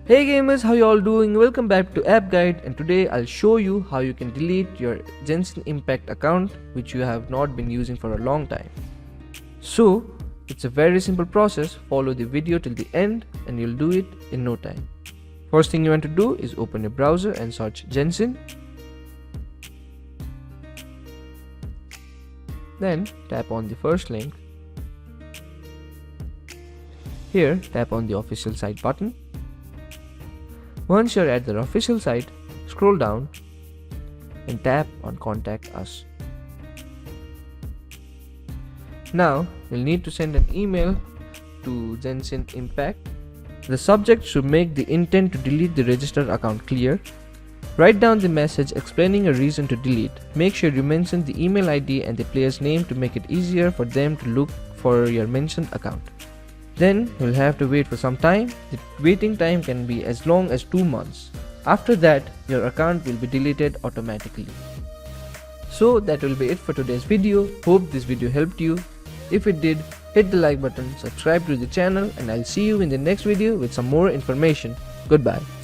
Hey gamers, how you all doing? Welcome back to App Guide, and today I'll show you how you can delete your Genshin Impact account which you have not been using for a long time. So it's a very simple process. Follow the video till the end and you'll do it in no time. First thing you want to do is open your browser and search Genshin. Then tap on the first link. Here tap on the official site button. Once you're at the official site, scroll down and tap on Contact Us. Now, you'll need to send an email to Genshin Impact. The subject should make the intent to delete the registered account clear. Write down the message explaining a reason to delete. Make sure you mention the email ID and the player's name to make it easier for them to look for your mentioned account. Then you'll have to wait for some time. The waiting time can be as long as 2 months. After that, your account will be deleted automatically. So that will be it for today's video. Hope this video helped you. If it did, hit the like button, subscribe to the channel, and I'll see you in the next video with some more information. Goodbye.